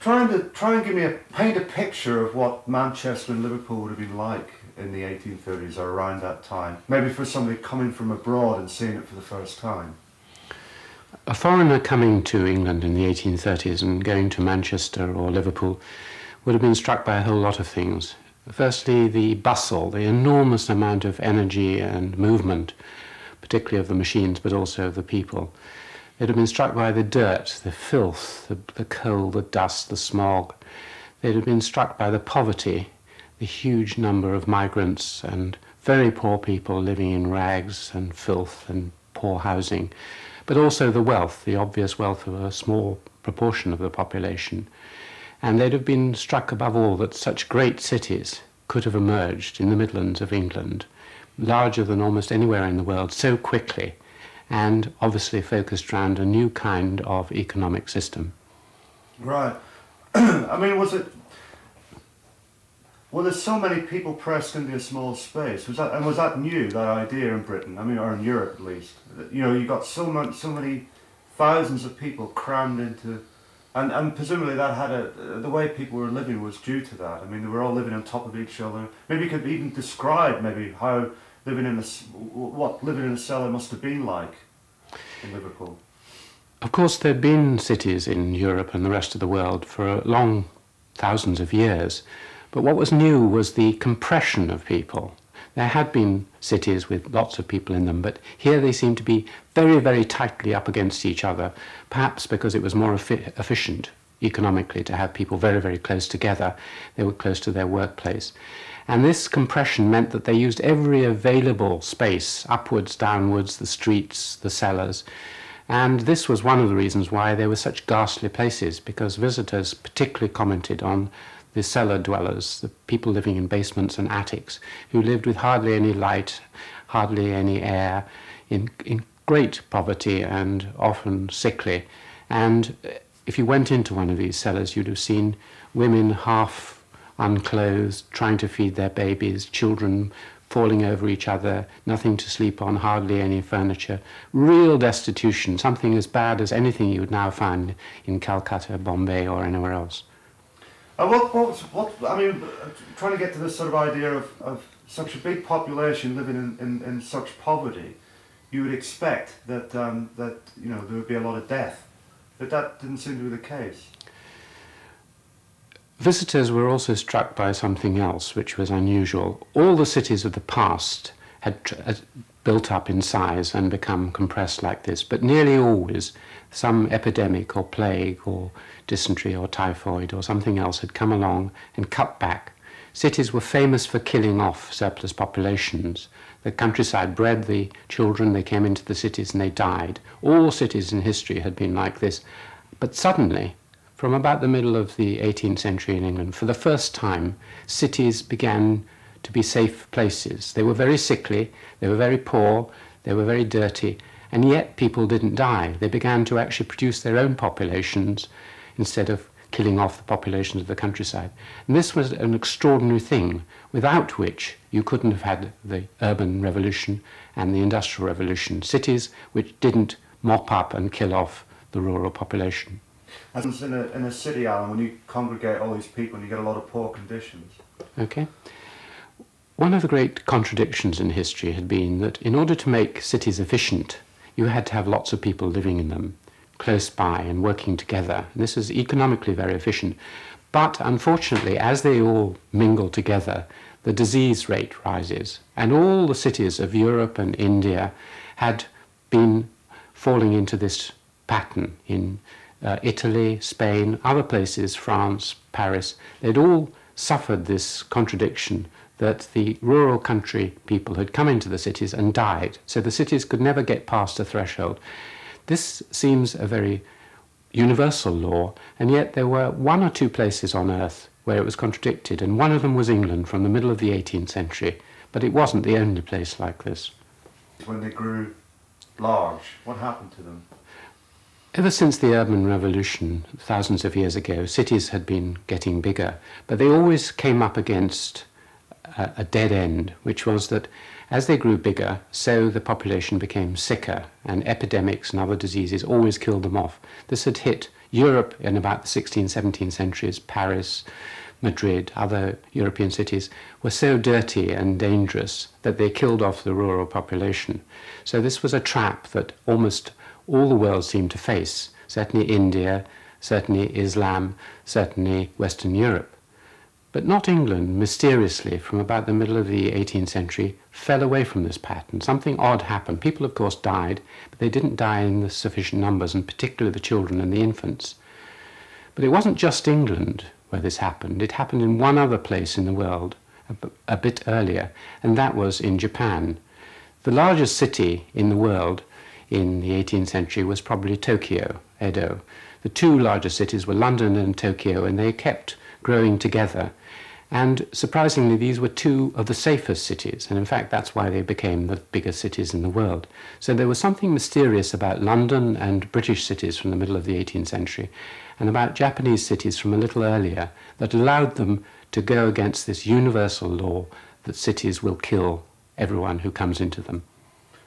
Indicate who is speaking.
Speaker 1: try and paint a picture of what Manchester and Liverpool would have been like in the 1830s or around that time. Maybe for somebody coming from abroad and seeing it for the first time.
Speaker 2: A foreigner coming to England in the 1830s and going to Manchester or Liverpool would have been struck by a whole lot of things. Firstly, the bustle, the enormous amount of energy and movement, particularly of the machines, but also of the people. They'd have been struck by the dirt, the filth, the coal, the dust, the smog. They'd have been struck by the poverty, the huge number of migrants and very poor people living in rags and filth and poor housing, but also the wealth, the obvious wealth of a small proportion of the population. And they'd have been struck above all that such great cities could have emerged in the Midlands of England, larger than almost anywhere in the world, so quickly, and obviously focused around a new kind of economic system.
Speaker 1: Right. I mean, well, there's so many people pressed into a small space. Was that new, that idea in Britain? I mean, or in Europe at least. You know, you got so many thousands of people crammed into, and presumably that had the way people were living was due to that. I mean, they were all living on top of each other. Maybe you could even describe maybe how what living in a cellar must have been like in Liverpool.
Speaker 2: Of course, there'd been cities in Europe and the rest of the world for long thousands of years, but what was new was the compression of people. There had been cities with lots of people in them, but here they seemed to be very, very tightly up against each other, perhaps because it was more efficient economically to have people very, very close together. They were close to their workplace. And this compression meant that they used every available space, upwards, downwards, the streets, the cellars. And this was one of the reasons why they were such ghastly places, because visitors particularly commented on the cellar dwellers, the people living in basements and attics, who lived with hardly any light, hardly any air, in great poverty and often sickly. And if you went into one of these cellars, you'd have seen women half unclothed, trying to feed their babies, children falling over each other, nothing to sleep on, hardly any furniture, real destitution, something as bad as anything you would now find in Calcutta, Bombay or anywhere else.
Speaker 1: I mean, trying to get to this sort of idea of such a big population living in such poverty, you would expect that, you know, there would be a lot of death, but that didn't seem to be the case.
Speaker 2: Visitors were also struck by something else which was unusual. All the cities of the past had built up in size and become compressed like this, but nearly always some epidemic or plague or dysentery or typhoid or something else had come along and cut back. Cities were famous for killing off surplus populations. The countryside bred the children, they came into the cities and they died. All cities in history had been like this, but suddenly, from about the middle of the 18th century in England, for the first time, cities began to be safe places. They were very sickly, they were very poor, they were very dirty, and yet people didn't die. They began to actually produce their own populations instead of killing off the populations of the countryside. And this was an extraordinary thing, without which you couldn't have had the urban revolution and the industrial revolution, cities which didn't mop up and kill off the rural population.
Speaker 1: As in a city, Alan, when you congregate all these people and you get a lot of poor conditions.
Speaker 2: Okay. One of the great contradictions in history had been that in order to make cities efficient, you had to have lots of people living in them, close by and working together. And this is economically very efficient. But unfortunately, as they all mingle together, the disease rate rises. And all the cities of Europe and India had been falling into this pattern in Italy, Spain, other places, France, Paris. They'd all suffered this contradiction that the rural country people had come into the cities and died, so the cities could never get past a threshold. This seems a very universal law, and yet there were one or two places on earth where it was contradicted, and one of them was England from the middle of the 18th century, but it wasn't the only place like this.
Speaker 1: When they grew large, what happened to them?
Speaker 2: Ever since the urban revolution, thousands of years ago, cities had been getting bigger, but they always came up against a dead end, which was that as they grew bigger, so the population became sicker, and epidemics and other diseases always killed them off. This had hit Europe in about the 16th, 17th centuries, Paris, Madrid, other European cities, were so dirty and dangerous that they killed off the rural population. So this was a trap that almost all the world seemed to face, certainly India, certainly Islam, certainly Western Europe. But not England, mysteriously, from about the middle of the 18th century, fell away from this pattern. Something odd happened. People, of course, died, but they didn't die in the sufficient numbers, and particularly the children and the infants. But it wasn't just England where this happened. It happened in one other place in the world a bit earlier, and that was in Japan. The largest city in the world in the 18th century was probably Tokyo, Edo. The two largest cities were London and Tokyo, and they kept growing together. And surprisingly, these were two of the safest cities, and in fact that's why they became the biggest cities in the world. So there was something mysterious about London and British cities from the middle of the 18th century, and about Japanese cities from a little earlier, that allowed them to go against this universal law that cities will kill everyone who comes into them.